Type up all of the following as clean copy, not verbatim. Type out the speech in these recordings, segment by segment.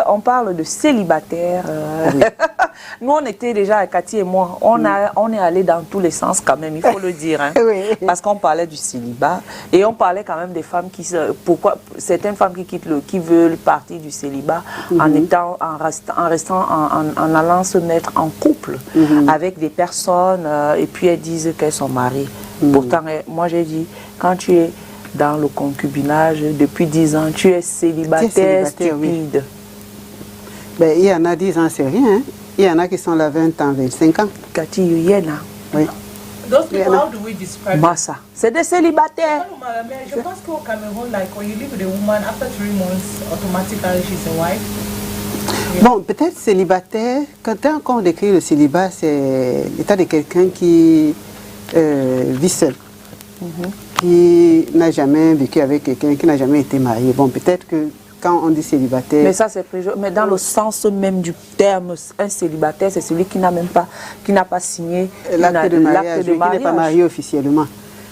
on parle de célibataire. Oui. Nous, on était déjà, Cathy et moi, on est allé dans tous les sens quand même, il faut le dire. Hein, oui. Parce qu'on parlait du célibat et on parlait quand même des femmes qui... Pourquoi certaines femmes qui veulent partir du célibat en allant se mettre en couple avec des personnes et puis elles disent qu'elles sont mariées. Pourtant, moi j'ai dit, quand tu es dans le concubinage depuis 10 ans, tu es célibataire stupide. Oui. Ben, il y en a 10 ans, c'est rien. Hein? Il y en a qui sont là 20 ans, 25 ans. Cathy, il y en a. Oui. Those people, how do we describe Massa. C'est des célibataires. Je pense qu'au Cameroun, like, when you live with a woman, after 3 months, automatically she's a wife. Yeah. Bon, peut-être célibataire, quand on décrit le célibat, c'est l'état de quelqu'un qui vit seul. Qui n'a jamais vécu avec quelqu'un, qui n'a jamais été marié. Bon, peut-être que quand on dit célibataire... Mais ça, c'est mais dans le sens même du terme, un célibataire, c'est celui qui n'a pas signé l'acte de mariage, qui n'est pas marié officiellement.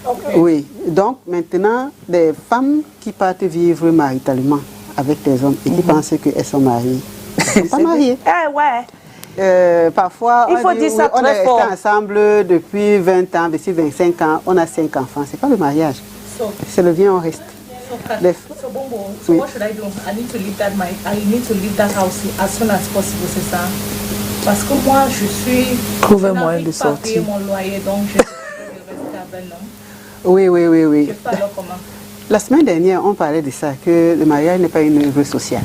Okay. Oui. Donc, maintenant, des femmes qui partent vivre maritalement avec des hommes et qui pensent qu'elles sont mariées. Elles ne sont pas mariées. Parfois, il faut dire ça on très fort. On est ensemble depuis 20 ans, depuis 25 ans, on a 5 enfants. Ce n'est pas le mariage. C'est le viens, on reste. So Bombo, so what should I do? I need to leave that house as soon as possible, c'est ça? Parce que moi, je suis... Trouver moyen de sortir. Mon loyer, donc je reste avec l'homme. Oui. Je fais alors comment? La semaine dernière, on parlait de ça, que le mariage n'est pas une œuvre sociale.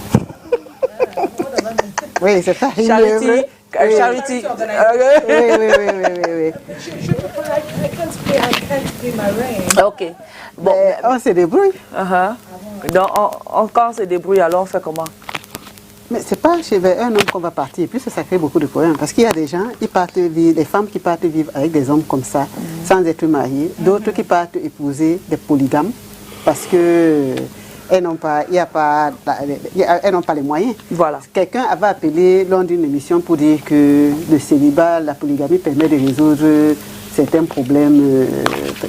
Oui, c'est pas une œuvre. Charity. Oui. I can't pay my rent. Ok. Bon, on se débrouille. Donc, quand on se débrouille, alors on fait comment? Mais c'est pas chez un homme qu'on va partir. Puis ça crée beaucoup de problèmes. Parce qu'il y a des gens, des femmes qui partent vivre avec des hommes comme ça, sans être mariées. D'autres qui partent épouser des polygames. Parce que elles n'ont pas les moyens. Voilà. Quelqu'un avait appelé lors d'une émission pour dire que le célibat, la polygamie permet de résoudre certains problèmes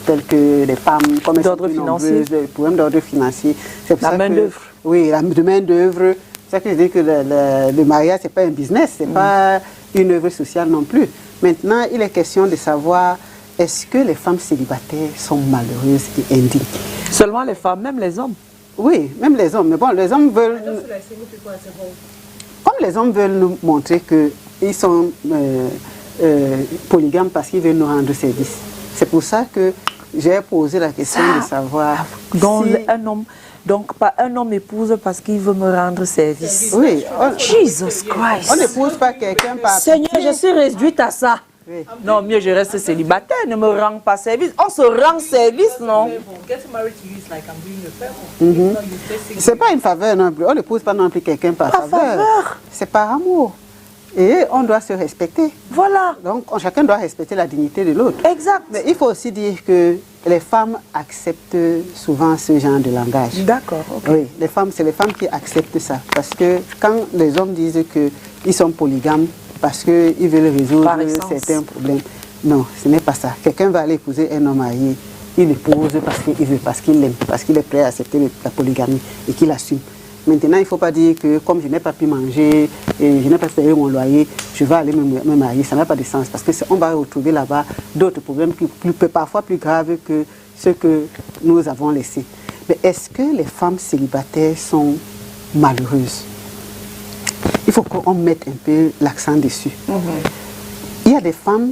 tels que les femmes, comme elles sont plus nombreuses, des problèmes d'ordre financier. La main-d'œuvre. Oui, la main-d'œuvre. C'est ça que je dis que le mariage, ce n'est pas un business, ce n'est pas une œuvre sociale non plus. Maintenant, il est question de savoir, est-ce que les femmes célibataires sont malheureuses et indignes? Seulement les femmes, même les hommes? Oui, même les hommes. Mais bon, les hommes veulent... Comme les hommes veulent nous montrer qu'ils sont polygames parce qu'ils veulent nous rendre service. C'est pour ça que j'ai posé la question de savoir donc, pas un homme épouse parce qu'il veut me rendre service. Oui. Jesus Christ. On n'épouse pas quelqu'un par... Seigneur, je suis réduite à ça. Oui. Non, mieux je reste célibataire, ne me rends pas service. On se rend service, non? C'est pas une faveur non plus. On n'épouse pas non plus quelqu'un par faveur. C'est par amour. Et on doit se respecter. Voilà. Donc chacun doit respecter la dignité de l'autre. Exact. Mais il faut aussi dire que les femmes acceptent souvent ce genre de langage. D'accord. Okay. Oui, c'est les femmes qui acceptent ça. Parce que quand les hommes disent qu'ils sont polygames, parce qu'ils veulent résoudre certains problèmes. Non, ce n'est pas ça. Quelqu'un va aller épouser un homme marié, il l'épouse parce qu'il veut, parce qu'il l'aime, parce qu'il est prêt à accepter la polygamie et qu'il assume. Maintenant, il ne faut pas dire que comme je n'ai pas pu manger et je n'ai pas payé mon loyer, je vais aller me marier. Ça n'a pas de sens parce qu'on va retrouver là-bas d'autres problèmes parfois plus graves que ceux que nous avons laissés. Mais est-ce que les femmes célibataires sont malheureuses? Il faut qu'on mette un peu l'accent dessus. Il y a des femmes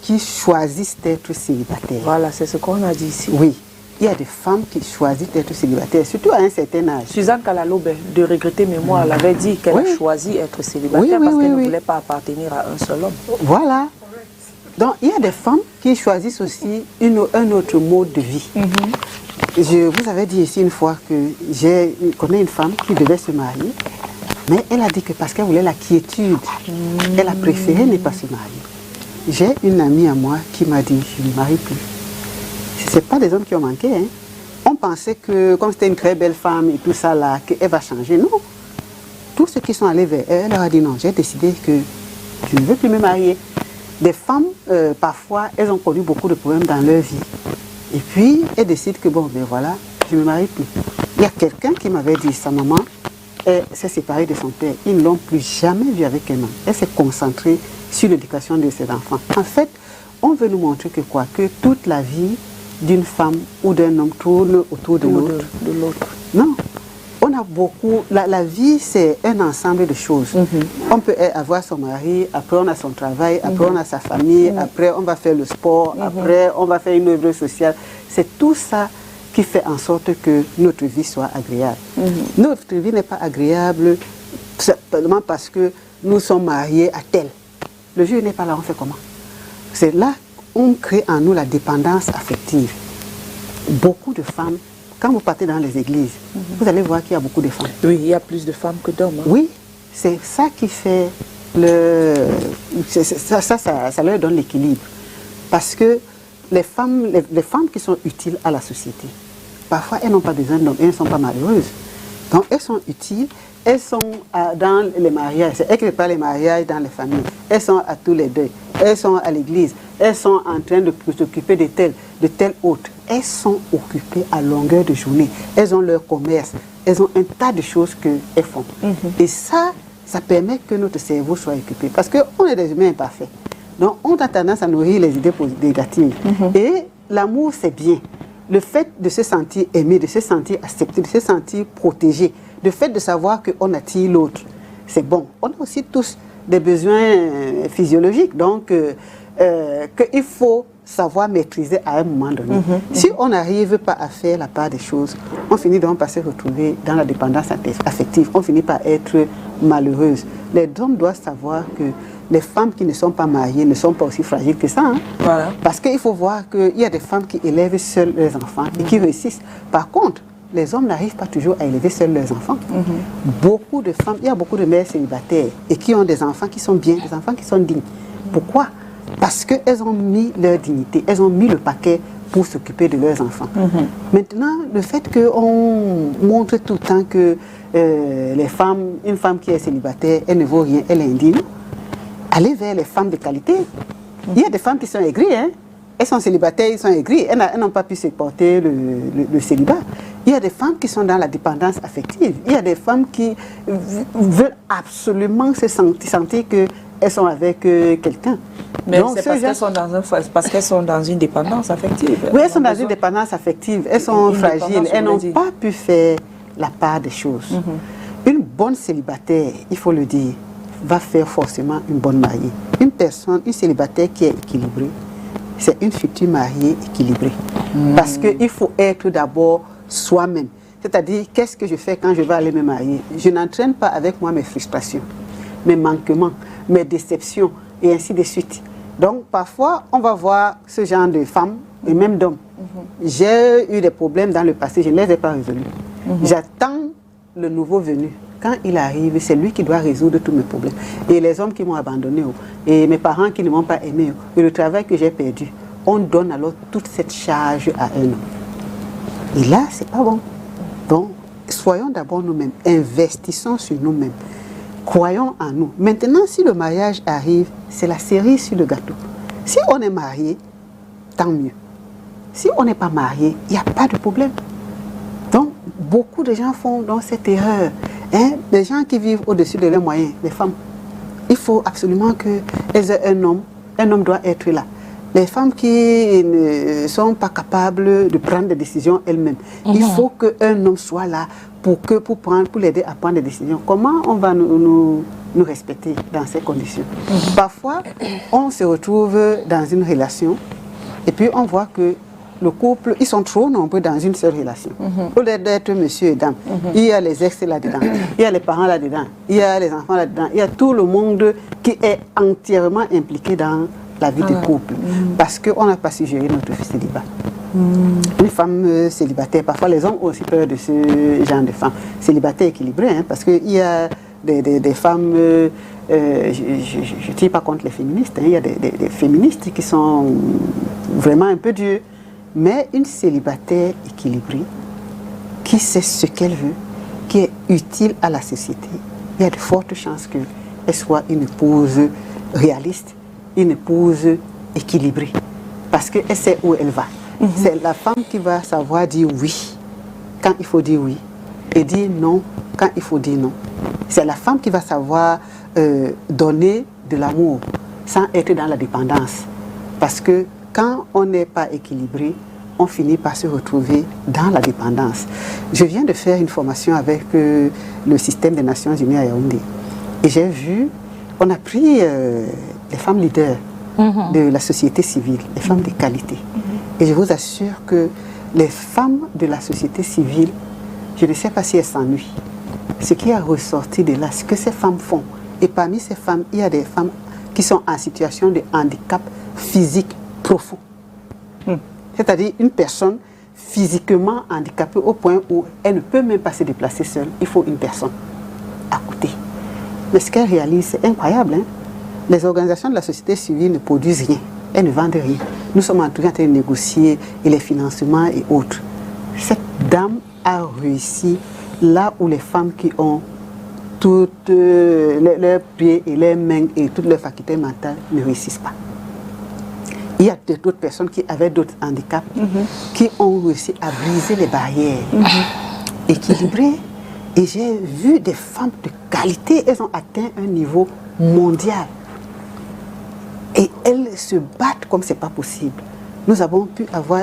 qui choisissent d'être célibataires. Voilà, c'est ce qu'on a dit ici. Oui, il y a des femmes qui choisissent d'être célibataires, surtout à un certain âge. Suzanne Kalalobe, de regretter mémoire, elle avait dit qu'elle a choisi d'être célibataire parce qu'elle ne voulait pas appartenir à un seul homme. Voilà. Donc, il y a des femmes qui choisissent aussi un autre mode de vie. Je vous avais dit ici une fois que je connais une femme qui devait se marier. Mais elle a dit que parce qu'elle voulait la quiétude, elle a préféré ne pas se marier. J'ai une amie à moi qui m'a dit, je ne me marie plus. Ce n'est pas des hommes qui ont manqué. Hein. On pensait que, comme c'était une très belle femme et tout ça là, qu'elle va changer. Non. Tous ceux qui sont allés vers elle, elle leur a dit non, j'ai décidé que je ne veux plus me marier. Des femmes, parfois, elles ont connu beaucoup de problèmes dans leur vie. Et puis, elles décident que bon, ben voilà, je ne me marie plus. Il y a quelqu'un qui m'avait dit, sa maman s'est séparée de son père. Ils ne l'ont plus jamais vue avec un homme. Elle s'est concentrée sur l'éducation de ses enfants. En fait, on veut nous montrer que quoi? Que toute la vie d'une femme ou d'un homme tourne autour de l'autre. Non. On a beaucoup... La vie, c'est un ensemble de choses. On peut avoir son mari, après on a son travail, après on a sa famille, après on va faire le sport, après on va faire une œuvre sociale. C'est tout ça qui fait en sorte que notre vie soit agréable. Notre vie n'est pas agréable simplement parce que nous sommes mariés à tel. Le jour n'est pas là, on fait comment? C'est là qu'on crée en nous la dépendance affective. Beaucoup de femmes, quand vous partez dans les églises, vous allez voir qu'il y a beaucoup de femmes. Oui, il y a plus de femmes que d'hommes. Hein. Oui, c'est ça qui fait ça leur donne l'équilibre. Parce que les femmes qui sont utiles à la société, parfois elles n'ont pas besoin d'hommes, elles ne sont pas malheureuses. Donc elles sont utiles, elles sont dans les mariages, c'est elles qui préparent les mariages dans les familles, elles sont à tous les deuils, elles sont à l'église, elles sont en train de s'occuper de tel autre. Elles sont occupées à longueur de journée, elles ont leur commerce, elles ont un tas de choses qu'elles font. Et ça permet que notre cerveau soit occupé, parce qu'on est des humains imparfaits. Donc on a tendance à nourrir les idées négatives. Et l'amour, c'est bien. Le fait de se sentir aimé, de se sentir accepté, de se sentir protégé, le fait de savoir qu'on attire l'autre, c'est bon. On a aussi tous des besoins physiologiques, donc qu'il faut savoir maîtriser à un moment donné. Si on n'arrive pas à faire la part des choses, on finit donc par se retrouver dans la dépendance affective, on finit par être malheureuse. Les hommes doivent savoir que les femmes qui ne sont pas mariées ne sont pas aussi fragiles que ça. Hein? Voilà. Parce qu'il faut voir qu'il y a des femmes qui élèvent seules leurs enfants et qui réussissent. Par contre, les hommes n'arrivent pas toujours à élever seuls leurs enfants. Beaucoup de femmes, il y a beaucoup de mères célibataires et qui ont des enfants qui sont bien, des enfants qui sont dignes. Pourquoi? Parce qu'elles ont mis leur dignité, elles ont mis le paquet pour s'occuper de leurs enfants. Maintenant, le fait qu'on montre tout le temps que une femme qui est célibataire, elle ne vaut rien, elle est indigne, allez vers les femmes de qualité. Il y a des femmes qui sont aigries, hein? Elles sont célibataires, elles sont aigries, elles n'ont pas pu supporter le célibat. Il y a des femmes qui sont dans la dépendance affective. Il y a des femmes qui veulent absolument se sentir qu'elles sont avec quelqu'un. Mais c'est parce qu'elles sont dans une dépendance affective. Oui, elles sont dans une dépendance affective. Elles sont fragiles. Elles n'ont pas pu faire la part des choses. Une bonne célibataire, il faut le dire, va faire forcément une bonne mariée. Une célibataire qui est équilibrée, c'est une future mariée équilibrée. Parce qu'il faut être d'abord soi-même. C'est-à-dire, qu'est-ce que je fais quand je vais aller me marier? Je n'entraîne pas avec moi mes frustrations, mes manquements, mes déceptions, et ainsi de suite. Donc, parfois, on va voir ce genre de femmes, et même d'hommes. J'ai eu des problèmes dans le passé, je ne les ai pas résolus. J'attends le nouveau venu. Quand il arrive, c'est lui qui doit résoudre tous mes problèmes. Et les hommes qui m'ont abandonné, et mes parents qui ne m'ont pas aimé, et le travail que j'ai perdu, on donne alors toute cette charge à un homme. Et là, c'est pas bon. Donc, soyons d'abord nous-mêmes, investissons sur nous-mêmes, croyons en nous. Maintenant, si le mariage arrive, c'est la cerise sur le gâteau. Si on est marié, tant mieux. Si on n'est pas marié, il n'y a pas de problème. Donc, beaucoup de gens font donc cette erreur. Hein? Les gens qui vivent au-dessus de leurs moyens, les femmes, il faut absolument qu'elles aient un homme. Un homme doit être là. Les femmes qui ne sont pas capables de prendre des décisions elles-mêmes, il faut qu'un homme soit là pour l'aider à prendre des décisions. Comment on va nous respecter dans ces conditions? Parfois, on se retrouve dans une relation et puis on voit que le couple, ils sont trop nombreux dans une seule relation. Au lieu d'être monsieur et dame, il y a les ex là-dedans, il y a les parents là-dedans, il y a les enfants là-dedans, il y a tout le monde qui est entièrement impliqué dans la vie du couple. Parce qu'on n'a pas suggéré notre célibat. Une femme célibataire, parfois les hommes ont aussi peur de ce genre de femmes. Célibataire équilibrée, hein, parce qu'il y a des femmes, je ne tire pas contre les féministes, hein, il y a des féministes qui sont vraiment un peu dures. Mais une célibataire équilibrée, qui sait ce qu'elle veut, qui est utile à la société, il y a de fortes chances qu'elle soit une épouse réaliste, une épouse équilibrée. Parce qu'elle sait où elle va. C'est la femme qui va savoir dire oui quand il faut dire oui et dire non quand il faut dire non. C'est la femme qui va savoir donner de l'amour sans être dans la dépendance. Parce que quand on n'est pas équilibré, on finit par se retrouver dans la dépendance. Je viens de faire une formation avec le système des Nations Unies à Yaoundé. Et j'ai vu, on a pris les femmes leaders de la société civile, les femmes de qualité. Et je vous assure que les femmes de la société civile, je ne sais pas si elles s'ennuient. Ce qui est ressorti de là, ce que ces femmes font. Et parmi ces femmes, il y a des femmes qui sont en situation de handicap physique profond. C'est-à-dire une personne physiquement handicapée au point où elle ne peut même pas se déplacer seule. Il faut une personne à côté. Mais ce qu'elle réalise, c'est incroyable. Hein? Les organisations de la société civile ne produisent rien. Elles ne vendent rien. Nous sommes en train de négocier et les financements et autres. Cette dame a réussi là où les femmes qui ont toutes leurs pieds et leurs mains et toutes leurs facultés mentales ne réussissent pas. Il y a d'autres personnes qui avaient d'autres handicaps qui ont réussi à briser les barrières équilibrées. Et j'ai vu des femmes de qualité, elles ont atteint un niveau mondial. Et elles se battent comme ce n'est pas possible. Nous avons pu avoir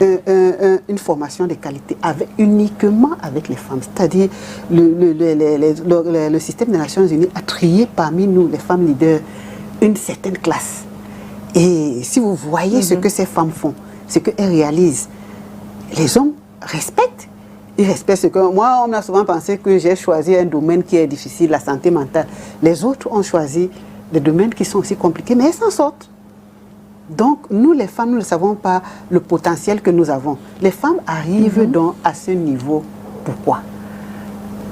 une formation de qualité uniquement avec les femmes. C'est-à-dire le système des Nations Unies a trié parmi nous, les femmes leaders, une certaine classe. Et si vous voyez ce que ces femmes font, ce qu'elles réalisent, les hommes respectent. Ils respectent ce que... Moi, on a souvent pensé que j'ai choisi un domaine qui est difficile, la santé mentale. Les autres ont choisi des domaines qui sont aussi compliqués, mais elles s'en sortent. Donc, nous, les femmes, nous ne savons pas le potentiel que nous avons. Les femmes arrivent donc à ce niveau. Pourquoi?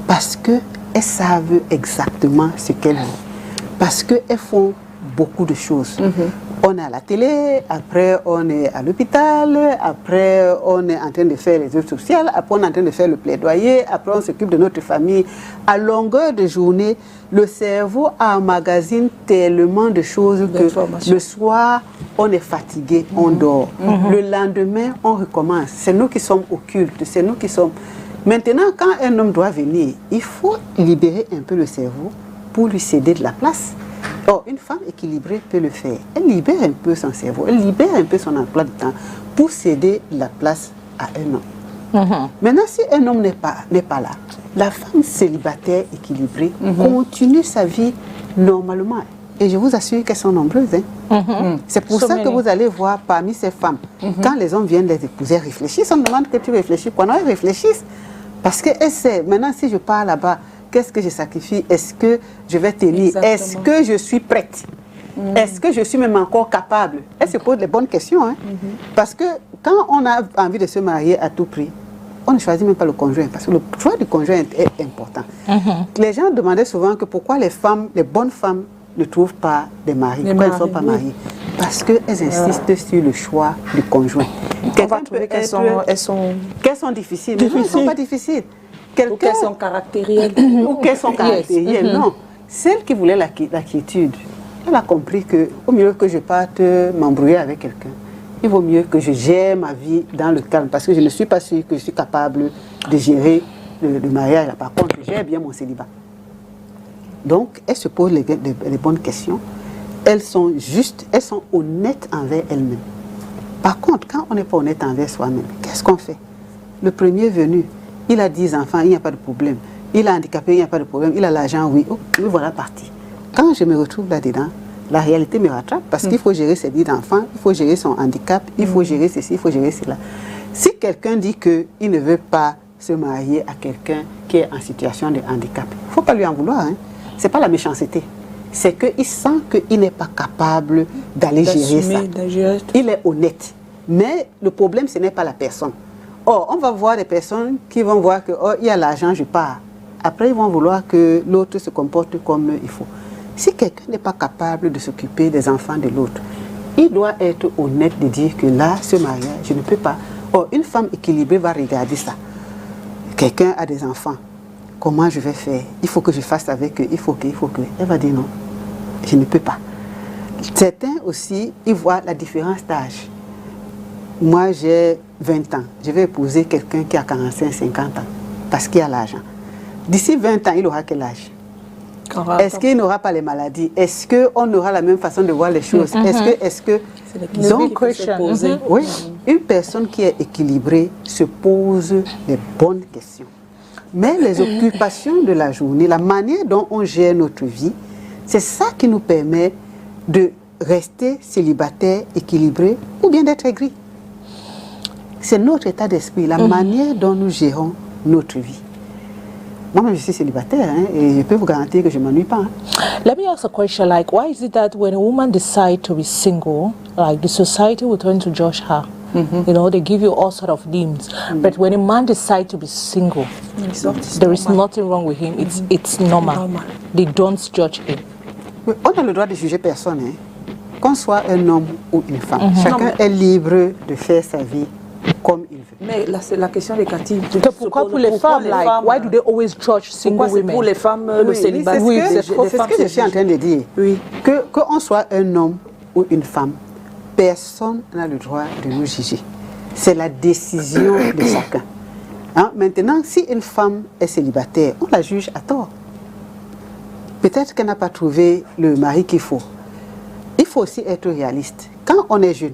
Parce qu'elles savent exactement ce qu'elles font. Parce qu'elles font beaucoup de choses. On est à la télé, après on est à l'hôpital, après on est en train de faire les œuvres sociales, après on est en train de faire le plaidoyer, après on s'occupe de notre famille. À longueur de journée, le cerveau emmagasine tellement de choses que le soir, on est fatigué, on dort. Le lendemain, on recommence. C'est nous qui sommes occultes, c'est nous qui sommes... Maintenant, quand un homme doit venir, il faut libérer un peu le cerveau pour lui céder de la place. Or, une femme équilibrée peut le faire. Elle libère un peu son cerveau, elle libère un peu son emploi de temps pour céder la place à un homme. Maintenant, si un homme n'est pas là, la femme célibataire équilibrée continue sa vie normalement. Et je vous assure qu'elles sont nombreuses. C'est pour ça que vous allez voir parmi ces femmes, quand les hommes viennent les épouser, réfléchissent, on demande que tu réfléchis. Pendant elles réfléchissent, parce qu'elles savent, maintenant si je pars là-bas, qu'est-ce que je sacrifie? Est-ce que je vais tenir? Est-ce que je suis prête? Est-ce que je suis même encore capable? Elle se pose les bonnes questions. Hein? Parce que quand on a envie de se marier à tout prix, on ne choisit même pas le conjoint. Parce que le choix du conjoint est important. Les gens demandaient souvent que pourquoi les femmes, les bonnes femmes, ne trouvent pas des maris. Pourquoi elles ne sont pas mariées? Parce qu'elles insistent sur le choix du conjoint. On va trouver qu'elles sont difficiles. Mais non, elles ne sont pas difficiles. Ou qu'elles sont caractérielles. Ou qu'elles sont caractérielles, non. Celle qui voulait la quiétude, elle a compris qu'au mieux que je parte m'embrouiller avec quelqu'un, il vaut mieux que je gère ma vie dans le calme, parce que je ne suis pas sûre que je suis capable de gérer le mariage. Par contre, je gère bien mon célibat. Donc, elle se pose les bonnes questions. Elles sont justes, elles sont honnêtes envers elles-mêmes. Par contre, quand on n'est pas honnête envers soi-même, qu'est-ce qu'on fait? Le premier venu, il a 10 enfants, il n'y a pas de problème. Il est handicapé, il n'y a pas de problème. Il a l'argent, oui. Oh, me voilà parti. Quand je me retrouve là-dedans, la réalité me rattrape parce qu'il faut gérer ses 10 enfants, il faut gérer son handicap, il faut gérer ceci, il faut gérer cela. Si quelqu'un dit qu'il ne veut pas se marier à quelqu'un qui est en situation de handicap, il ne faut pas lui en vouloir. Hein. Ce n'est pas la méchanceté. C'est qu'il sent qu'il n'est pas capable d'aller gérer ça. Il est honnête. Mais le problème, ce n'est pas la personne. Or, on va voir des personnes qui vont voir que il y a l'argent, je pars. Après, ils vont vouloir que l'autre se comporte comme il faut. Si quelqu'un n'est pas capable de s'occuper des enfants de l'autre, il doit être honnête de dire que là, ce mariage, je ne peux pas. Or, une femme équilibrée va regarder ça. Quelqu'un a des enfants. Comment je vais faire? Il faut que je fasse avec eux, il faut que. Elle va dire non, je ne peux pas. Certains aussi, ils voient la différence d'âge. Moi, j'ai 20 ans. Je vais épouser quelqu'un qui a 45, 50 ans, parce qu'il a l'argent. D'ici 20 ans, il aura quel âge? Est-ce qu'il n'aura pas les maladies? Est-ce qu'on aura la même façon de voir les choses? Est-ce que... Donc, oui, une personne qui est équilibrée se pose les bonnes questions. Mais les occupations de la journée, la manière dont on gère notre vie, c'est ça qui nous permet de rester célibataire, équilibré ou bien d'être aigri. C'est notre état d'esprit, la manière dont nous gérons notre vie. Moi-même, je suis célibataire et je peux vous garantir que je ne m'ennuie pas. Let me ask a question, like, why is it that when a woman decides to be single, like, the society will turn to judge her? You know, they give you all sort of names. But when a man decides to be single, there is nothing wrong with him. It's normal. They don't judge him. On a le droit de juger personne, qu'on soit un homme ou une femme. Chacun est libre de faire sa vie comme il veut. Mais là, c'est la question de Cathy. Pourquoi pour les femmes, like, why do they always judge single women? Pour les femmes, le célibat, c'est ce que je suis en train de dire. Oui. Qu'on soit un homme ou une femme, personne n'a le droit de nous juger. C'est la décision de chacun. Maintenant, si une femme est célibataire, on la juge à tort. Peut-être qu'elle n'a pas trouvé le mari qu'il faut. Il faut aussi être réaliste. Quand on est jeune,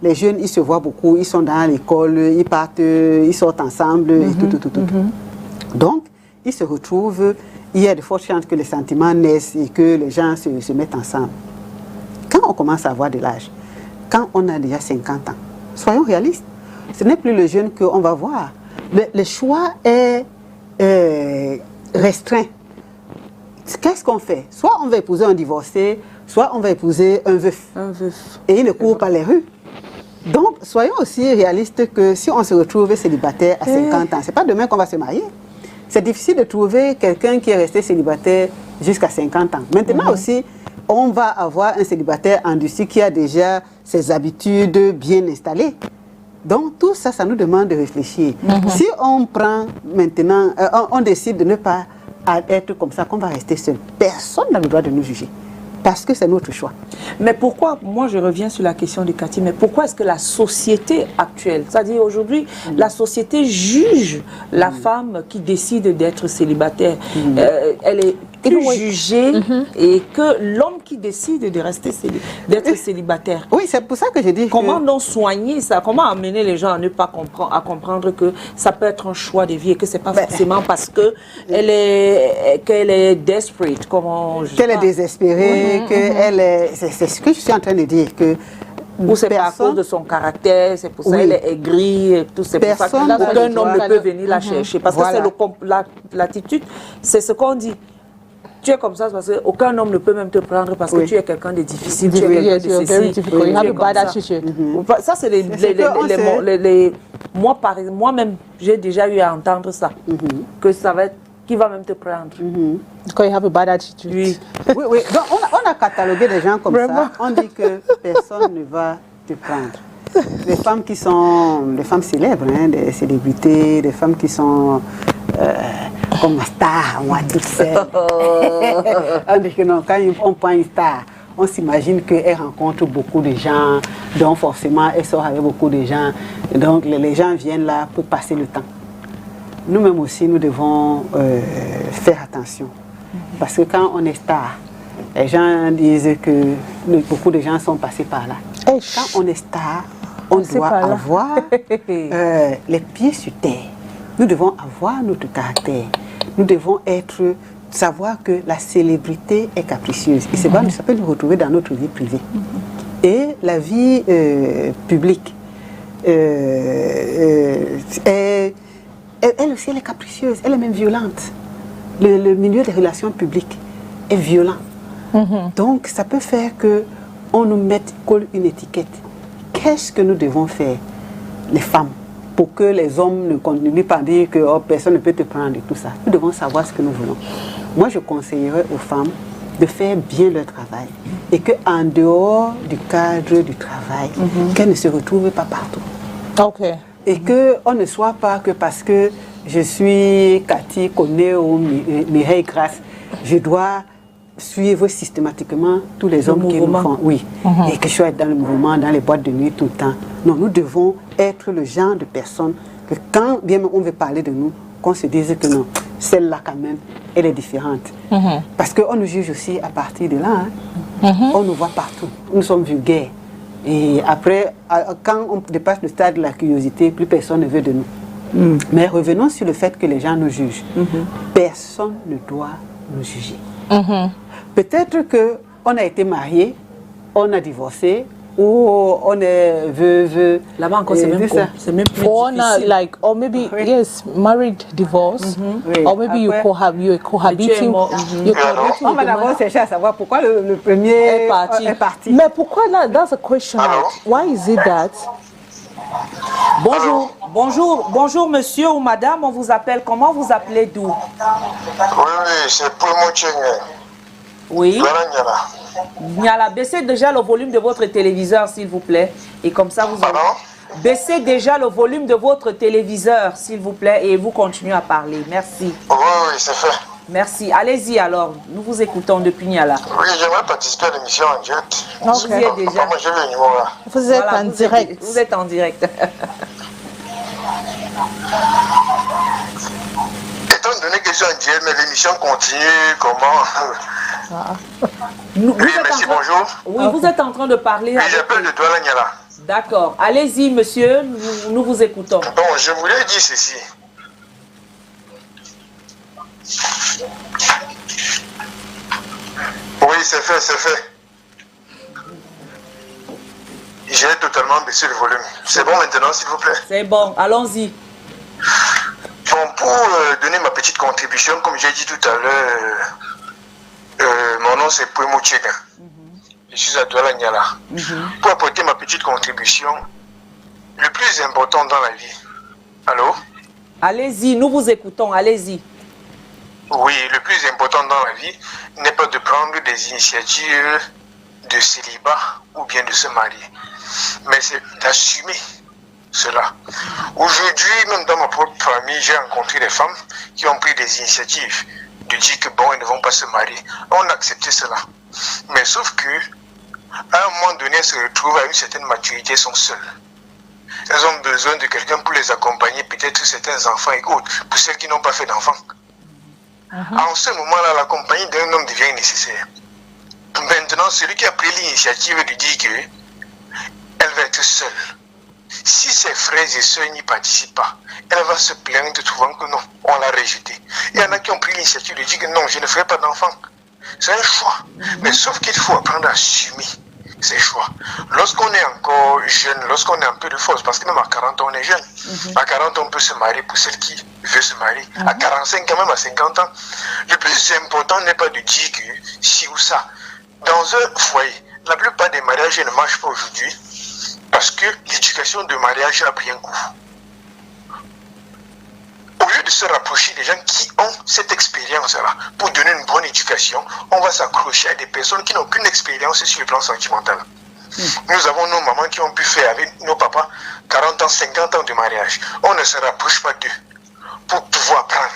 les jeunes, ils se voient beaucoup, ils sont dans l'école, ils partent, ils sortent ensemble, et tout. Donc, ils se retrouvent, il y a de fortes chances que les sentiments naissent et que les gens se mettent ensemble. Quand on commence à avoir de l'âge, quand on a déjà 50 ans, soyons réalistes, ce n'est plus le jeune qu'on va voir. Le choix est restreint. Qu'est-ce qu'on fait? Soit on va épouser un divorcé, soit on va épouser un veuf. Et il ne court pas les rues. Donc, soyons aussi réalistes que si on se retrouve célibataire à 50 ans, ce n'est pas demain qu'on va se marier. C'est difficile de trouver quelqu'un qui est resté célibataire jusqu'à 50 ans. Maintenant aussi, on va avoir un célibataire endurci qui a déjà ses habitudes bien installées. Donc, tout ça, ça nous demande de réfléchir. Si on prend maintenant, on décide de ne pas être comme ça, qu'on va rester seul, personne n'a le droit de nous juger. Parce que c'est notre choix. Mais pourquoi, moi je reviens sur la question de Cathy, mais pourquoi est-ce que la société actuelle, c'est-à-dire aujourd'hui, la société juge la femme qui décide d'être célibataire, elle est plus jugée et que l'homme qui décide de rester d'être célibataire. Oui, c'est pour ça que je dis comment donc soigner ça? Comment amener les gens à ne pas comprendre que ça peut être un choix de vie et que c'est pas forcément parce que qu'elle est desperate, qu'elle est désespérée, c'est ce que je suis en train de dire, que ou c'est à cause de son caractère, c'est pour ça qu'elle est aigrie, et tout, c'est pour ça qu'aucun homme ne peut venir la chercher. Parce que c'est l'attitude, c'est ce qu'on dit. Tu es comme ça parce qu'aucun homme ne peut même te prendre parce que tu es quelqu'un de difficile. Tu es quelqu'un de ceci. Ça, c'est moi-même, j'ai déjà eu à entendre ça. Que ça va être qui va même te prendre. Quand you have a bad attitude. Oui. Donc, on a catalogué des gens comme ça. On dit que personne ne va te prendre. Les femmes qui sont des femmes célèbres, des célébrités, des femmes qui sont comme ma star, moi toute seule. On dit que non, quand on prend une star, on s'imagine qu'elle rencontre beaucoup de gens, donc forcément elle sort avec beaucoup de gens. Donc les gens viennent là pour passer le temps. Nous-mêmes aussi, nous devons faire attention. Parce que quand on est star, les gens disent que beaucoup de gens sont passés par là. Quand on est star, on doit avoir les pieds sur terre. Nous devons avoir notre caractère. Nous devons savoir que la célébrité est capricieuse. Et ça peut nous retrouver dans notre vie privée. Et la vie publique, elle aussi, elle est capricieuse, elle est même violente. Le milieu des relations publiques est violent. Donc, ça peut faire qu'on nous colle une étiquette. Qu'est-ce que nous devons faire, les femmes, pour que les hommes ne continuent pas à dire que personne ne peut te prendre et tout ça? Nous devons savoir ce que nous voulons. Moi, je conseillerais aux femmes de faire bien leur travail et qu'en dehors du cadre du travail, qu'elles ne se retrouvent pas partout. Ok. Et qu'on ne soit pas que parce que je suis Cathy Koné ou Mireille Grasse, je dois suivre systématiquement tous les hommes qui nous font. Oui. Et que je sois dans le mouvement, dans les boîtes de nuit tout le temps. Non, nous devons être le genre de personnes que quand bien on veut parler de nous, qu'on se dise que non, celle-là quand même, elle est différente. Parce qu'on nous juge aussi à partir de là. On nous voit partout. Nous sommes vulgaires. Et après, quand on dépasse le stade de la curiosité, plus personne ne veut de nous. Mais revenons sur le fait que les gens nous jugent. Personne ne doit nous juger. Peut-être qu'on a été marié, on a divorcé, ou on est veuve. Là-bas encore, c'est même plus difficile. Like, or maybe, yes, married, divorce, or maybe you're cohabiting. On va d'abord chercher à savoir pourquoi le premier est parti. Mais pourquoi, that's a question. Why is it that? Bonjour monsieur ou madame, on vous appelle, comment vous appelez d'où? Oui, c'est pour mon chien. Oui. Niala, baissez déjà le volume de votre téléviseur, s'il vous plaît. Et comme ça, vous allez... Baissez déjà le volume de votre téléviseur, s'il vous plaît, et vous continuez à parler. Merci. Oui, c'est fait. Merci. Allez-y alors. Nous vous écoutons depuis Niala. Oui, j'aimerais participer à l'émission en direct. Vous y êtes déjà. Moi, j'ai le numéro là. Vous êtes en direct. Vous êtes en direct. Étant donné que je suis en direct, mais l'émission continue, comment? Oui, merci, bonjour. Oui, vous êtes en train de parler. Oui, j'appelle de Douala Niala. D'accord. Allez-y, monsieur. Nous vous écoutons. Bon, je voulais dire ceci. Oui, c'est fait, c'est fait. J'ai totalement baissé le volume. C'est bon maintenant, s'il vous plaît? C'est bon, allons-y. Bon, pour donner ma petite contribution, comme j'ai dit tout à l'heure, mon nom c'est Pouemou Tchega. Je suis à Douala Niala. Pour apporter ma petite contribution, le plus important dans la vie. Allô? Allez-y, nous vous écoutons, allez-y. Oui, le plus important dans la vie n'est pas de prendre des initiatives de célibat ou bien de se marier, mais c'est d'assumer cela. Aujourd'hui, même dans ma propre famille, j'ai rencontré des femmes qui ont pris des initiatives de dire que bon, elles ne vont pas se marier. On a accepté cela. Mais sauf que, à un moment donné, elles se retrouvent à une certaine maturité, elles sont seules. Elles ont besoin de quelqu'un pour les accompagner, peut-être certains enfants et autres, pour celles qui n'ont pas fait d'enfants. En ce moment-là, la compagnie d'un homme devient nécessaire. Maintenant, celui qui a pris l'initiative de dire qu'elle va être seule, si ses frères et sœurs n'y participent pas, elle va se plaindre trouvant que non, on l'a rejeté. Il y en a qui ont pris l'initiative de dire que non, je ne ferai pas d'enfant. C'est un choix. Mais sauf qu'il faut apprendre à assumer ces choix. Lorsqu'on est encore jeune, lorsqu'on a un peu de force, parce que même à 40 ans, on est jeune. À 40 ans, on peut se marier pour celle qui veut se marier. À 45, quand même à 50 ans. Le plus important n'est pas de dire que si ou ça. Dans un foyer, la plupart des mariages ne marchent pas aujourd'hui parce que l'éducation de mariage a pris un coup. Au lieu de se rapprocher des gens qui ont cette expérience-là pour donner une bonne éducation, on va s'accrocher à des personnes qui n'ont aucune expérience sur le plan sentimental. Nous avons nos mamans qui ont pu faire avec nos papas 40 ans, 50 ans de mariage. On ne se rapproche pas d'eux pour pouvoir apprendre.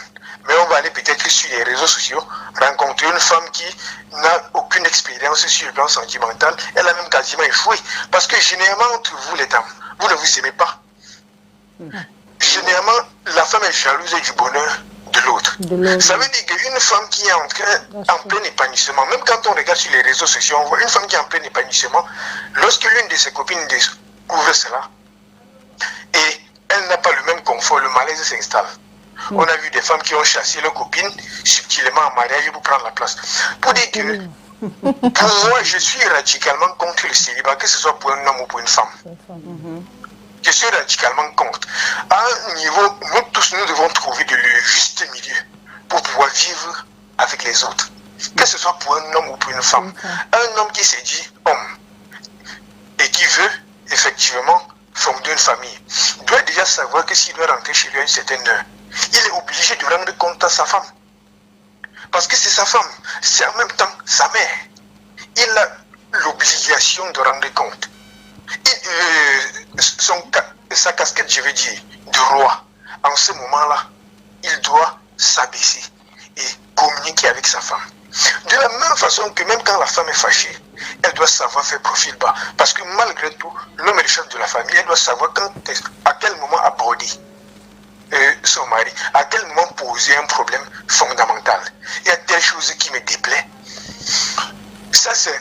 Mais on va aller peut-être sur les réseaux sociaux, rencontrer une femme qui n'a aucune expérience sur le plan sentimental. Elle a même quasiment échoué. Parce que généralement, entre vous les dames, vous ne vous aimez pas. Généralement, la femme est jalouse du bonheur de l'autre. Ça veut dire qu'une femme qui est en plein épanouissement, même quand on regarde sur les réseaux sociaux, on voit une femme qui est en plein épanouissement, lorsque l'une de ses copines découvre cela, et elle n'a pas le même confort, le malaise s'installe. On a vu des femmes qui ont chassé leurs copines subtilement en mariage pour prendre la place. Pour dire que, pour moi, je suis radicalement contre le célibat, que ce soit pour un homme ou pour une femme. Je suis radicalement contre. À un niveau, nous tous, nous devons trouver le juste milieu pour pouvoir vivre avec les autres. Que ce soit pour un homme ou pour une femme. Un homme qui s'est dit homme et qui veut effectivement fonder une famille doit déjà savoir que s'il doit rentrer chez lui à une certaine heure, il est obligé de rendre compte à sa femme. Parce que c'est sa femme, c'est en même temps sa mère. Il a l'obligation de rendre compte. Sa casquette, je veux dire, de roi, en ce moment-là, il doit s'abaisser et communiquer avec sa femme. De la même façon que même quand la femme est fâchée, elle doit savoir faire profil bas. Parce que malgré tout, l'homme est le chef de la famille, elle doit savoir à quel moment aborder son mari, à quel moment poser un problème fondamental. Il y a telle chose qui me déplaît. Ça, c'est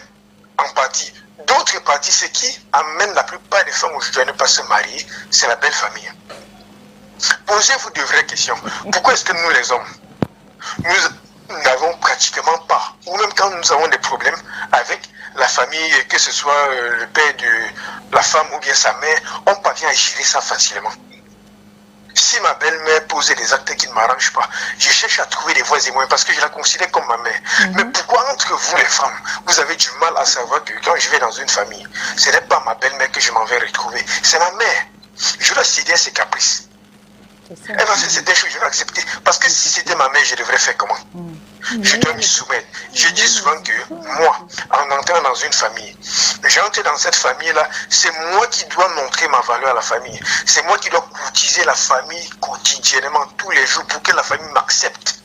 en partie. D'autres parties, ce qui amène la plupart des femmes aujourd'hui à ne pas se marier, c'est la belle famille. Posez-vous de vraies questions. Pourquoi est-ce que nous, les hommes, nous n'avons pratiquement pas, ou même quand nous avons des problèmes avec la famille, que ce soit le père de la femme ou bien sa mère, on parvient à gérer ça facilement. Si ma belle-mère posait des actes qui ne m'arrangent pas, je cherche à trouver des voies et moyens parce que je la considère comme ma mère. Mais pourquoi entre vous les femmes, vous avez du mal à savoir que quand je vais dans une famille, ce n'est pas ma belle-mère que je m'en vais retrouver, c'est ma mère. Je dois céder à ses caprices. Elle va faire certaines choses, je dois accepter. Parce que si c'était ma mère, je devrais faire comment? Je dois m'y soumettre. Je dis souvent que moi, en entrant dans une famille, j'entre dans cette famille-là, c'est moi qui dois montrer ma valeur à la famille. C'est moi qui dois courtiser la famille quotidiennement, tous les jours, pour que la famille m'accepte.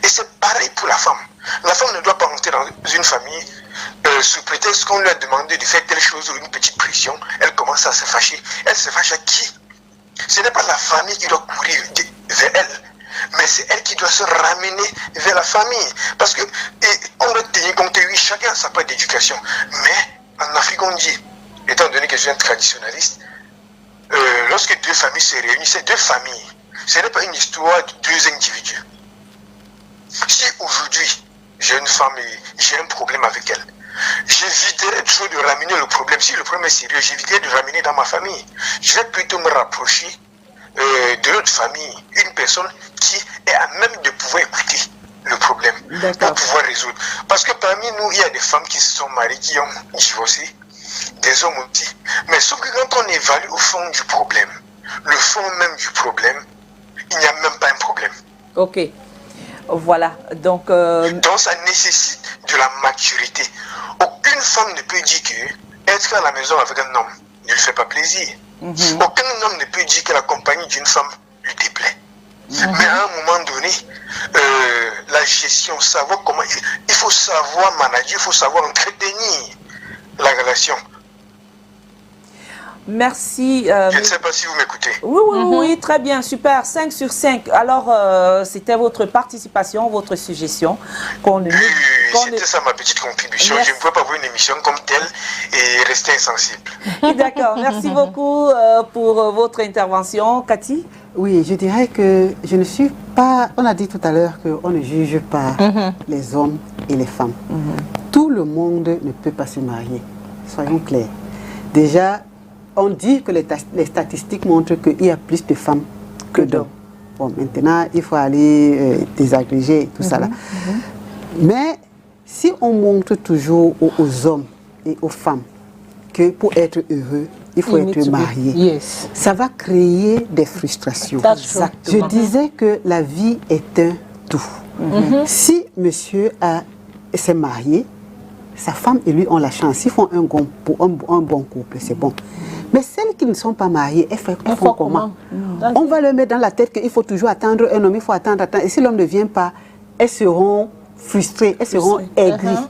Et c'est pareil pour la femme. La femme ne doit pas entrer dans une famille sous prétexte qu'on lui a demandé de faire telle chose ou une petite pression. Elle commence à se fâcher. Elle se fâche à qui? Ce n'est pas la famille qui doit courir vers elle, mais c'est elle qui doit se ramener vers la famille. Parce que on doit tenir compte, oui, chacun a sa part d'éducation. Mais en Afrique, on dit, étant donné que je suis un traditionnaliste, lorsque deux familles se réunissent, c'est deux familles. Ce n'est pas une histoire de deux individus. Si aujourd'hui, j'ai une femme et j'ai un problème avec elle, j'éviterai toujours de ramener le problème. Si le problème est sérieux, j'éviterai de ramener dans ma famille. Je vais plutôt me rapprocher de l'autre famille, une personne qui est à même de pouvoir écouter le problème, pour pouvoir résoudre. Parce que parmi nous, il y a des femmes qui se sont mariées, qui ont divorcé, des hommes aussi. Mais sauf que quand on évalue au fond du problème, le fond même du problème, il n'y a même pas un problème. Ok. Voilà. Donc ça nécessite de la maturité. Aucune femme ne peut dire que être à la maison avec un homme ne lui fait pas plaisir. Aucun homme ne peut dire que la compagnie d'une femme lui déplaît. Mais à un moment donné, la gestion, savoir comment... Il faut savoir manager, il faut savoir entretenir la relation. Merci. Je ne sais pas si vous m'écoutez. Oui, très bien, super. 5 sur 5. Alors, c'était votre participation, votre suggestion. C'était ça ma petite contribution. Je ne pouvais pas voir une émission comme telle et rester insensible. D'accord, merci beaucoup pour votre intervention. Cathy? Oui, je dirais que je ne suis pas... On a dit tout à l'heure qu'on ne juge pas les hommes et les femmes. Tout le monde ne peut pas se marier. Soyons clairs. Déjà, on dit que les statistiques montrent qu'il y a plus de femmes que d'hommes. Bon, maintenant, il faut aller désagréger et tout ça là. Mais si on montre toujours aux hommes et aux femmes que pour être heureux, il faut être marié, ça va créer des frustrations. Je disais que la vie est un tout. Si monsieur s'est marié, sa femme et lui ont la chance. Ils font un bon couple, c'est bon. Mais celles qui ne sont pas mariées, elles font comment? On va leur mettre dans la tête qu'il faut toujours attendre un homme, il faut attendre. Et si l'homme ne vient pas, elles seront frustrées, elles seront aigries.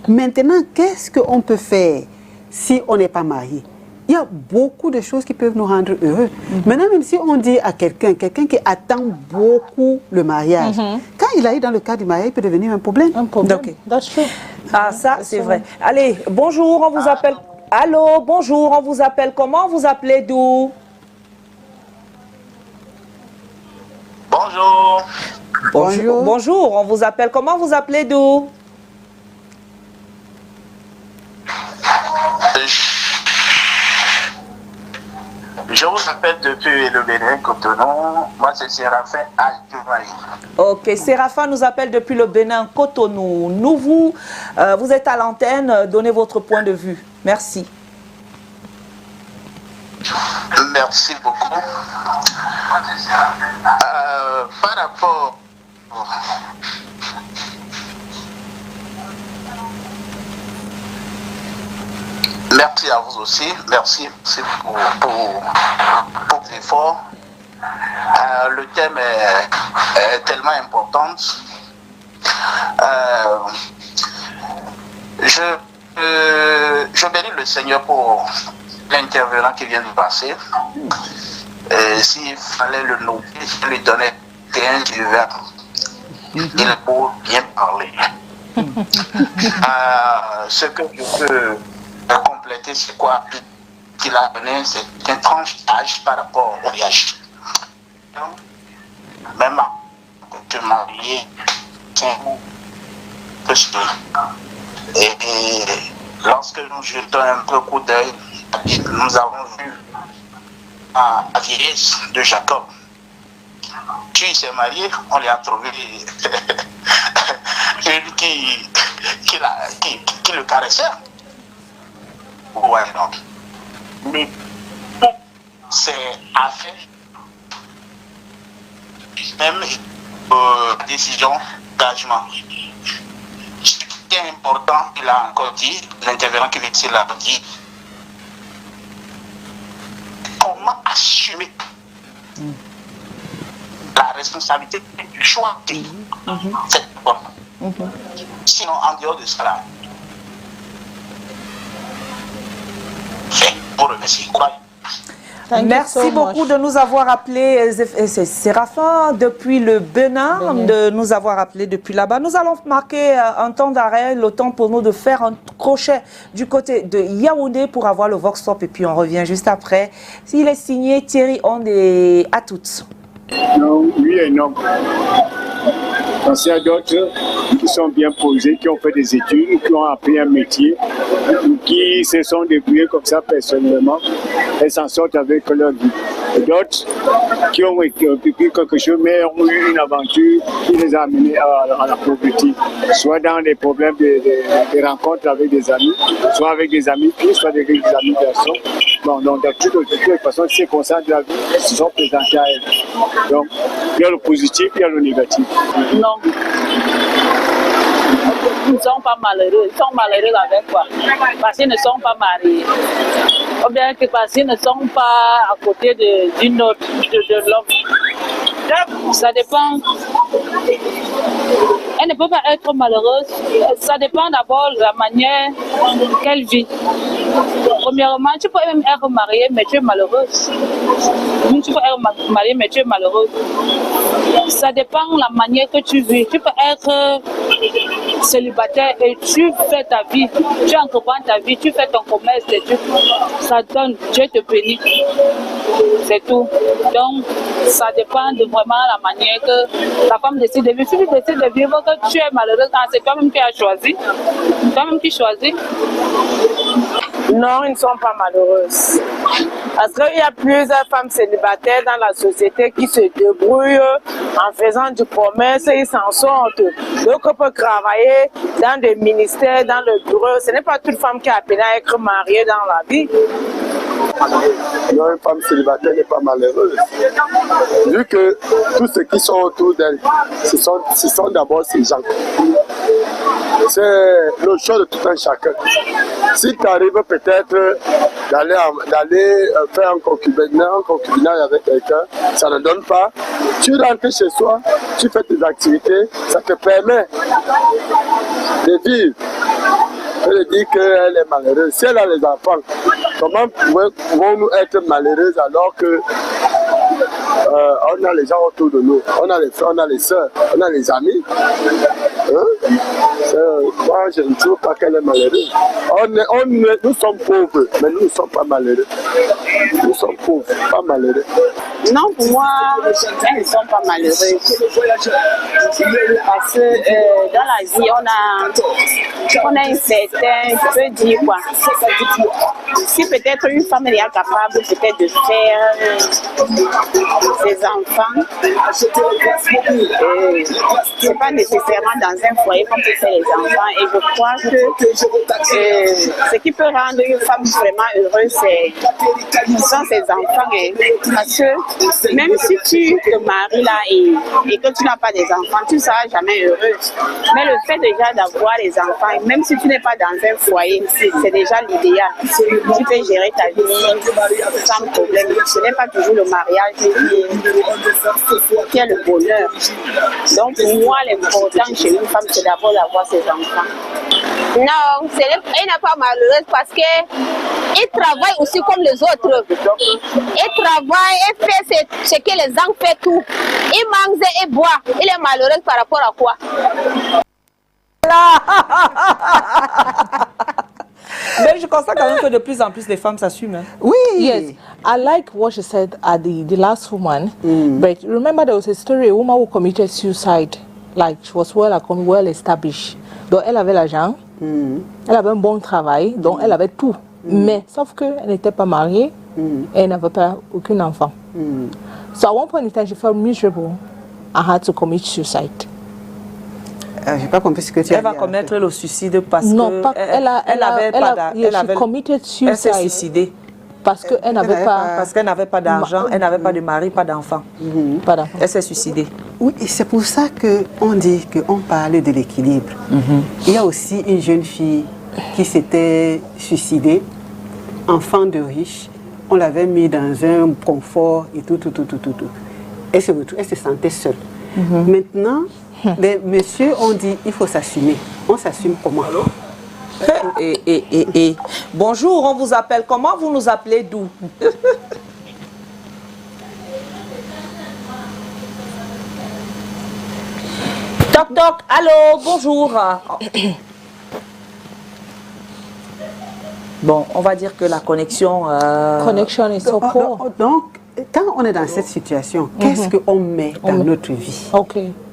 Maintenant, qu'est-ce qu'on peut faire si on n'est pas marié? Il y a beaucoup de choses qui peuvent nous rendre heureux. Maintenant, même si on dit à quelqu'un qui attend beaucoup le mariage, quand il arrive dans le cas du mariage, il peut devenir un problème. Ah, ça, c'est vrai. Allez, bonjour, on vous appelle... Allô, bonjour, on vous appelle comment? Vous appelez d'où? Bonjour. Bonjour. Bonjour, on vous appelle comment? Vous appelez d'où? Je vous appelle depuis le Bénin, Cotonou. Moi, c'est Séraphin Adjoumaï. Ok, Séraphin nous appelle depuis le Bénin, Cotonou. Vous êtes à l'antenne, donnez votre point de vue. Merci. Merci beaucoup. Par rapport... Merci à vous aussi. Merci pour vos efforts. Le thème est tellement important. Je bénis le Seigneur pour l'intervenant qui vient de passer. s'il fallait le noter, je lui donnais 15 du verbe. Il faut bien parler. Ce que je peux compléter, c'est quoi qu'il a donné, c'est un tranche d'âge par rapport au voyage. Même quand tu es marié, et lorsque nous jetons un peu coup d'œil, nous avons vu la vieillesse de Jacob. Puis il s'est marié, on lui a trouvé une qui le caressait. Ouais, non. Mais c'est affaire, même décision d'engagement. Ce qui est important, il a encore dit, l'intervenant qui vient ici l'a dit, comment assumer la responsabilité du choix de cette forme. Sinon, en dehors de cela, pour remercier. Merci beaucoup de nous avoir appelés, Séraphin, depuis le Bénin, de nous avoir appelés depuis là-bas. Nous allons marquer un temps d'arrêt, le temps pour nous de faire un crochet du côté de Yaoundé pour avoir le Vox Pop et puis on revient juste après. Il est signé Thierry Ondé. À toutes. Non, oui et non. Parce qu'il y a d'autres qui sont bien posés, qui ont fait des études, qui ont appris un métier, qui se sont débrouillés comme ça personnellement et s'en sortent avec leur vie. Et d'autres qui ont vécu quelque chose mais ont eu une aventure qui les a amenés à la pauvreté, soit dans des problèmes de rencontres avec des amis, soit avec des amis filles, soit avec des amis garçons. Bon, donc de toute façon, ces circonstances de la vie se sont présentées à elles. Donc, il y a le positif, il y a le négatif. Non. Ils ne sont pas malheureux. Ils sont malheureux avec quoi? Parce qu'ils ne sont pas mariés. Ou bien parce qu'ils ne sont pas à côté d'une autre, de l'homme. Ça dépend. Elle ne peut pas être malheureuse. Ça dépend d'abord de la manière qu'elle vit. Premièrement, tu peux même être mariée, mais tu es malheureuse. Tu peux être mariée, mais tu es malheureuse. Ça dépend de la manière que tu vis. Tu peux être célibataire et tu fais ta vie. Tu entreprends ta vie, tu fais ton commerce et ça donne, Dieu te bénit. C'est tout. Donc, ça dépend de vraiment la manière que la femme décide de vivre. Si tu décides de vivre, que tu es malheureuse, c'est toi-même qui as choisi. Toi-même qui choisis. Non, ils ne sont pas malheureuses. Parce qu'il y a plusieurs femmes célibataires dans la société qui se débrouillent en faisant du commerce, ils s'en sortent. D'autres peuvent travailler dans des ministères, dans le bureau. Ce n'est pas toute femme qui est appelée à être mariée dans la vie. Non, une femme célibataire n'est pas malheureuse. Vu que tous ceux qui sont autour d'elle, ce sont d'abord ces gens. C'est le choix de tout un chacun. Si tu arrives peut-être d'aller faire un concubinage avec quelqu'un, ça ne donne pas. Tu rentres chez soi, tu fais tes activités, ça te permet de vivre. Elle dit qu'elle est malheureuse. Si elle a les enfants, comment pouvons-nous être malheureuses alors que on a les gens autour de nous, on a les frères, on a les soeurs, on a les amis. Moi, je ne trouve pas qu'elle est malheureuse. Nous sommes pauvres, mais nous ne sommes pas malheureux. Nous sommes pauvres, pas malheureux. Non, pour moi, elles ne sont pas malheureuses. Parce que dans la vie, on a un certain, je peux dire quoi. Si peut-être une femme est capable peut-être de faire ses enfants, c'est pas nécessairement dans un foyer qu'on peut faire les enfants. Et je crois que ce qui peut rendre une femme vraiment heureuse, sont ses enfants. Parce que même si tu te maries là et que tu n'as pas des enfants, tu ne seras jamais heureuse. Mais le fait déjà d'avoir des enfants, même si tu n'es pas dans un foyer, c'est déjà l'idéal. Tu peux gérer ta vie sans problème. Ce n'est pas toujours le mariage qui est le bonheur. Donc pour moi, l'important chez une femme, c'est d'abord d'avoir ses enfants. Non, elle n'est pas malheureuse parce que il travaille aussi comme les autres. Il travaille et fait ce que les gens font tout. Il mange et boit. Il est malheureux par rapport à quoi? Mais je constate quand même que de plus en plus les femmes s'assument. Hein. Oui. Yes. I like what she said at the last woman. But remember there was a story, a woman who committed suicide. Like she was well established. Donc elle avait l'argent, elle avait un bon travail, donc elle avait tout. Mais sauf qu'elle n'était pas mariée et elle n'avait pas aucun enfant. So at one point in time she felt miserable and had to commit suicide. J'ai pas compris ce que tu as dit. Elle va commettre le suicide parce non, que elle s'est suicidée. Parce qu'elle n'avait pas... Parce qu'elle n'avait pas d'argent, elle n'avait pas de mari, pas d'enfant. Elle s'est suicidée. Oui, et c'est pour ça qu'on dit qu'on parle de l'équilibre. Il y a aussi une jeune fille qui s'était suicidée, enfant de riche. On l'avait mis dans un confort et tout. Elle se sentait seule. Maintenant, les messieurs ont dit il faut s'assumer. On s'assume comment? Bonjour, on vous appelle comment? Vous nous appelez d'où? Toc toc, allô, bonjour. Bon, on va dire que la connexion... Connexion est so poor. Donc, quand on est dans cette situation, qu'est-ce qu'on met dans notre vie?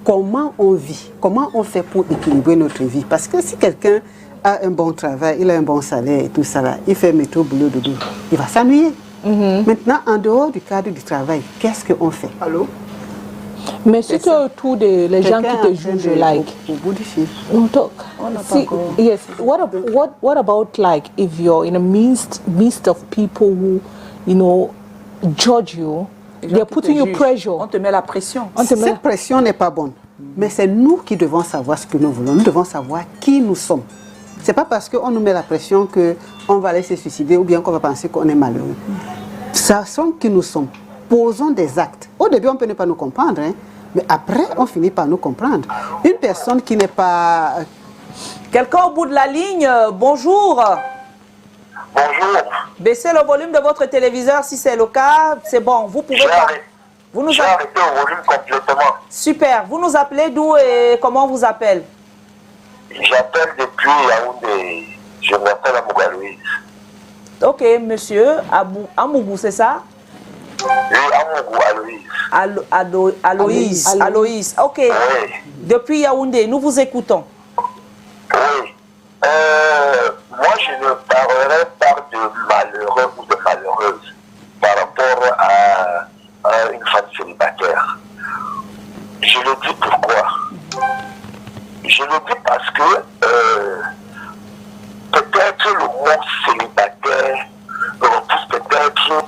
Comment on vit? Comment on fait pour équilibrer notre vie? Parce que si quelqu'un a un bon travail, il a un bon salaire et tout ça là, il fait métro, boulot, dodo, il va s'ennuyer. Maintenant, en dehors du cadre du travail, qu'est-ce qu'on fait? Allô? Mais c'est tous les gens qui te jugent, like. No talk. See, yes. What about like if you're in a midst of people who, you know, judge you? They're putting you pressure. On te met la pression. Cette pression n'est pas bonne. Mais c'est nous qui devons savoir ce que nous voulons. Nous devons savoir qui nous sommes. C'est pas parce qu'on nous met la pression qu'on va aller se suicider ou bien qu'on va penser qu'on est malheureux. Sachons qui nous sommes. Posons des actes. Au début, on peut ne pas nous comprendre, hein, mais après, on finit par nous comprendre. Une personne qui n'est pas... Quelqu'un au bout de la ligne, bonjour. Bonjour. Baissez le volume de votre téléviseur si c'est le cas. C'est bon, vous pouvez pas. J'ai arrêté le volume complètement. Super. Vous nous appelez d'où et comment on vous appelle? J'appelle depuis Yaoundé. Je m'appelle Amougalouise. Ok, monsieur. Amougou, c'est ça? Oui, Amougou, Aloïse. Aloïse. Ok. Oui. Depuis Yaoundé, nous vous écoutons. Oui. Moi, je ne parlerai pas de malheureux ou de malheureuse par rapport à une femme célibataire. Je le dis pourquoi. Je le dis parce que peut-être le mot célibataire repousse peut-être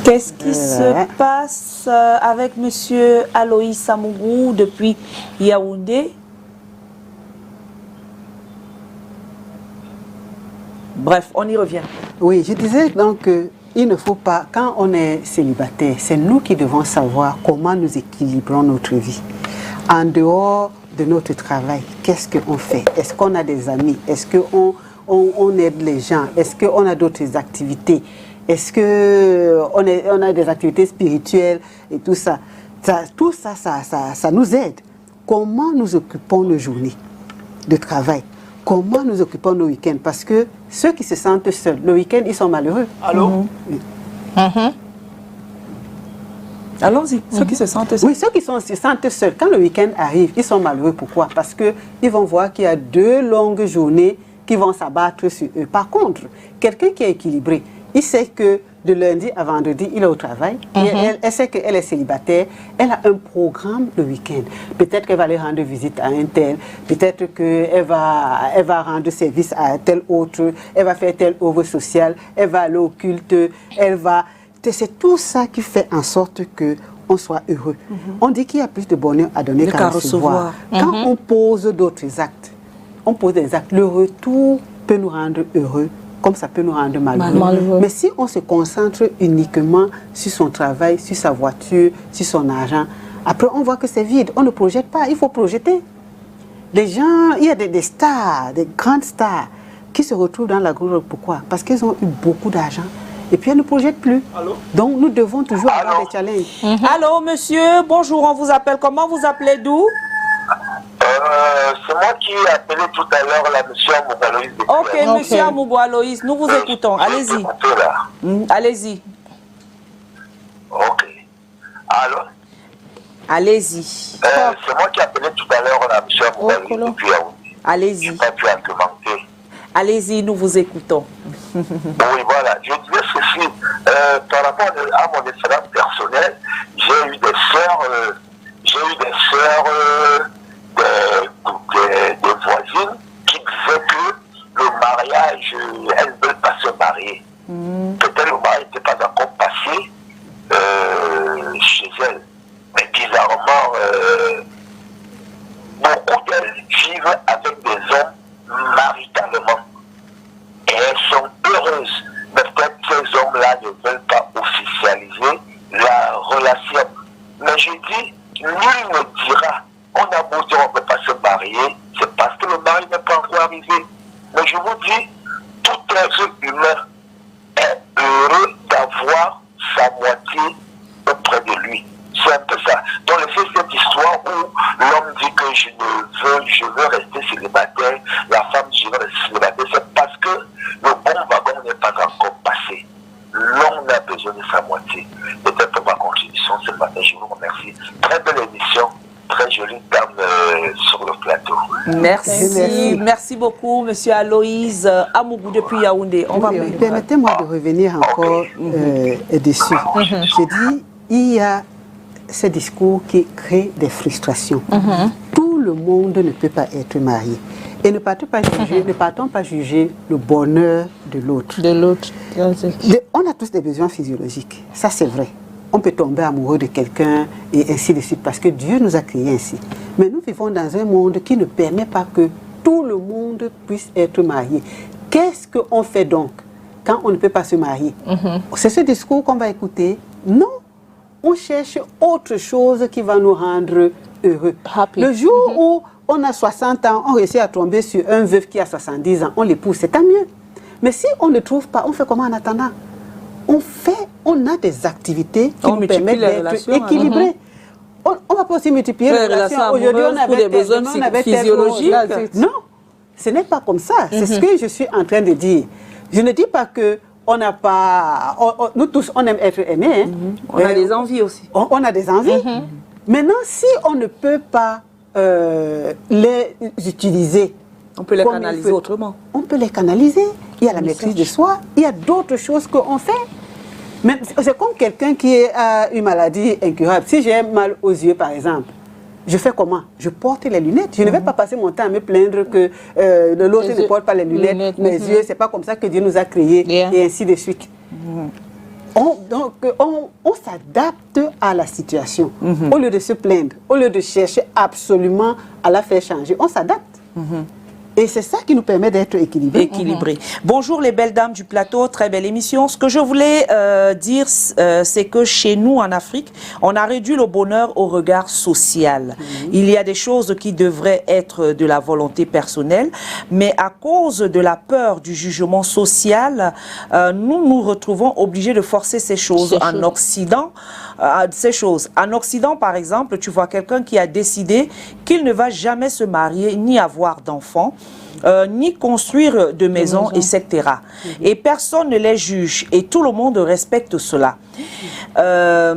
Qu'est-ce qui se passe avec monsieur Aloïs Amougou depuis Yaoundé? Bref, on y revient. Oui, je disais donc qu'il ne faut pas, quand on est célibataire, c'est nous qui devons savoir comment nous équilibrons notre vie. En dehors de notre travail, qu'est-ce qu'on fait? Est-ce qu'on a des amis? Est-ce qu'on aide les gens? Est-ce qu'on a d'autres activités? Est-ce qu'on a des activités spirituelles et tout ça? Tout ça, ça nous aide. Comment nous occupons nos journées de travail? Comment nous occupons nos week-ends? Parce que ceux qui se sentent seuls, le week-end, ils sont malheureux. Allô? Allons-y, ceux qui se sentent seuls. Oui, ceux qui se sentent seuls, quand le week-end arrive, ils sont malheureux. Pourquoi? Parce qu'ils vont voir qu'il y a 2 longues journées qui vont s'abattre sur eux. Par contre, quelqu'un qui est équilibré, il sait que de lundi à vendredi, il est au travail. Et elle sait qu'elle est célibataire. Elle a un programme le week-end. Peut-être qu'elle va aller rendre visite à un tel. Peut-être qu'elle va rendre service à un tel autre. Elle va faire tel œuvre sociale. Elle va aller au culte. C'est tout ça qui fait en sorte qu'on soit heureux. On dit qu'il y a plus de bonheur à donner qu'à recevoir. Quand on pose d'autres actes, on pose des actes, le retour peut nous rendre heureux, comme ça peut nous rendre malheureux. Mais si on se concentre uniquement sur son travail, sur sa voiture, sur son argent, Après, on voit que c'est vide. On ne projette pas. Il faut projeter. Les gens, il y a des stars, des grandes stars qui se retrouvent dans la groupe. Pourquoi? Parce qu'ils ont eu beaucoup d'argent. Et puis, elles ne projettent plus. Allô? Donc, nous devons toujours avoir des challenges. Allô, monsieur. Bonjour, on vous appelle. Comment vous appelez d'où? C'est moi qui ai appelé tout à l'heure la monsieur Amoubou Aloïs. Ok, monsieur Amoubou Aloïs, nous vous écoutons. Allez-y. Allez-y. Ok. Allô? Allez-y. C'est moi qui ai appelé tout à l'heure la monsieur Amoubou Aloïs depuis Yaoundé. Allez-y. Je n'ai pas pu argumenter. Allez-y, nous vous écoutons. Oui, voilà. Je disais ceci. Par rapport à mon expérience personnelle, j'ai eu des sœurs, des voisines qui disaient que le mariage, elles ne veulent pas se marier. Peut-être le mariage n'était pas encore passé chez elles. Mais bizarrement, beaucoup d'elles vivent avec des hommes maritalement. Et elles sont heureuses. Mais peut-être ces hommes-là ne veulent pas officialiser la relation. Mais je dis, nul ne dira, on a beau dire on ne peut pas se marier, c'est parce que le mari n'est pas encore arrivé. Mais je vous dis, tout être humain est heureux d'avoir sa moitié auprès de lui. C'est un peu ça. Donc, c'est cette histoire où l'homme dit que je veux rester célibataire, la femme dit je veux rester célibataire, c'est parce que le bon wagon n'est pas encore passé. L'homme a besoin de sa moitié. Peut-être ma contribution ce matin, je vous remercie. Très belle émission, très jolie dame sur le plateau. Merci, merci beaucoup, monsieur Aloïs Amoubou depuis Yaoundé. Permettez-moi de revenir encore dessus. J'ai dit, il y a ces discours qui créent des frustrations. Tout le monde ne peut pas être marié. Et ne partons pas juger le bonheur de l'autre. On a tous des besoins physiologiques, ça c'est vrai. On peut tomber amoureux de quelqu'un et ainsi de suite parce que Dieu nous a créés ainsi. Mais nous vivons dans un monde qui ne permet pas que tout le monde puisse être marié. Qu'est-ce qu'on fait donc quand on ne peut pas se marier? C'est ce discours qu'on va écouter? Non. On cherche autre chose qui va nous rendre heureux. Le jour où on a 60 ans, on réussit à tomber sur un veuf qui a 70 ans, on l'épouse, c'est tant mieux. Mais si on ne trouve pas, on fait comment en attendant? On a des activités qui nous permettent d'être équilibrés. On ne va pas aussi multiplier les relations. Aujourd'hui, on avait des besoins physiologiques. Non, ce n'est pas comme ça. C'est ce que je suis en train de dire. Je ne dis pas que on n'a pas... nous tous, on aime être aimés. On a des envies aussi. On a des envies. Maintenant, si on ne peut pas les utiliser... On peut les canaliser autrement. On peut les canaliser. Il y a la maîtrise de soi. Il y a d'autres choses qu'on fait. C'est comme quelqu'un qui a une maladie incurable. Si j'ai mal aux yeux, par exemple, je fais comment? Je porte les lunettes. Je ne vais pas passer mon temps à me plaindre que l'autre ne porte pas les lunettes. Mes yeux, c'est pas comme ça que Dieu nous a créés, et ainsi de suite. Donc, on s'adapte à la situation. Au lieu de se plaindre, au lieu de chercher absolument à la faire changer, on s'adapte. Et c'est ça qui nous permet d'être équilibrés. Bonjour les belles dames du plateau, très belle émission. Ce que je voulais dire, c'est que chez nous en Afrique, on a réduit le bonheur au regard social. Il y a des choses qui devraient être de la volonté personnelle, mais à cause de la peur du jugement social, nous nous retrouvons obligés de forcer ces choses en Occident. En Occident, par exemple, tu vois quelqu'un qui a décidé qu'il ne va jamais se marier ni avoir d'enfants, ni construire de maisons, etc. Et personne ne les juge et tout le monde respecte cela. Ça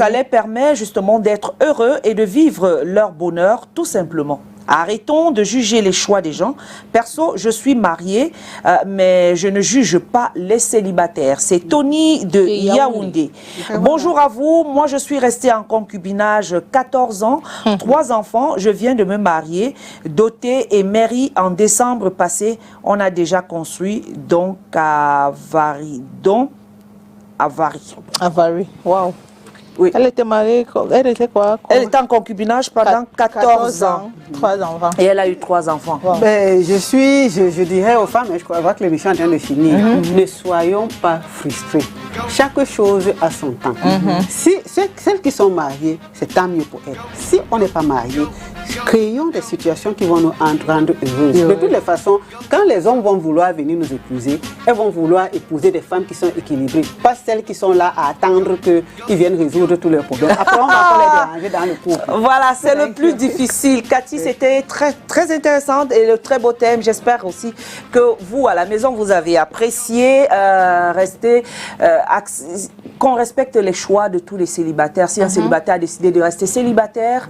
les permet justement d'être heureux et de vivre leur bonheur tout simplement. Arrêtons de juger les choix des gens. Perso, je suis mariée, mais je ne juge pas les célibataires. C'est Tony de Yaoundé. Bonjour à vous. Moi, je suis restée en concubinage 14 ans, 3 enfants. Je viens de me marier, dotée et mairie en décembre passé. On a déjà construit donc à Varie. Wow. Oui. Elle était mariée, elle était quoi? Elle était en concubinage pendant 14 ans. 3 enfants. Et elle a eu 3 enfants. Wow. Ben, je dirais aux femmes, je crois que l'émission est en train de finir, ne soyons pas frustrés. chaque chose a son temps. Si celles qui sont mariées, c'est tant mieux pour elles. Si on n'est pas marié, créons des situations qui vont nous rendre heureuses. De toutes les façons, quand les hommes vont vouloir venir nous épouser, elles vont vouloir épouser des femmes qui sont équilibrées, pas celles qui sont là à attendre qu'ils viennent résoudre tous leurs problèmes. Après, on va pas les déranger dans le couple. Voilà, c'est le plus difficile. Cathy, c'était très, très intéressant et le très beau thème. J'espère aussi que vous, à la maison, vous avez apprécié. Qu'on respecte les choix de tous les célibataires. Si un célibataire a décidé de rester célibataire,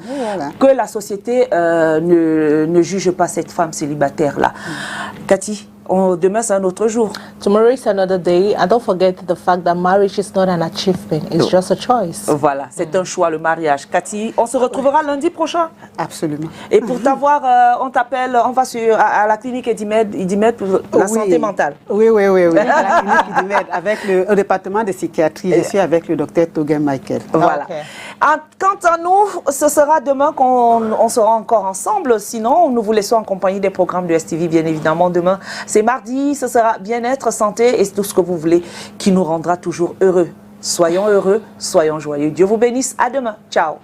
que la société ne juge pas cette femme célibataire-là. Cathy, demain c'est un autre jour. Tomorrow is another day, and don't forget the fact that marriage is not an achievement, it's just a choice. Voilà, c'est un choix, le mariage. Cathy, on se retrouvera lundi prochain. Absolument. Et pour t'avoir, on t'appelle, on va à la clinique Idimed pour la santé mentale. Oui, à la clinique Idimed, avec le département de psychiatrie, je suis avec le docteur Togen Michael. Voilà. Quant à nous, ce sera demain qu'on sera encore ensemble. Sinon, nous vous laissons en compagnie des programmes de STV, bien évidemment. Demain, c'est mardi, ce sera bien-être, santé et tout ce que vous voulez qui nous rendra toujours heureux. Soyons heureux, soyons joyeux. Dieu vous bénisse. À demain. Ciao.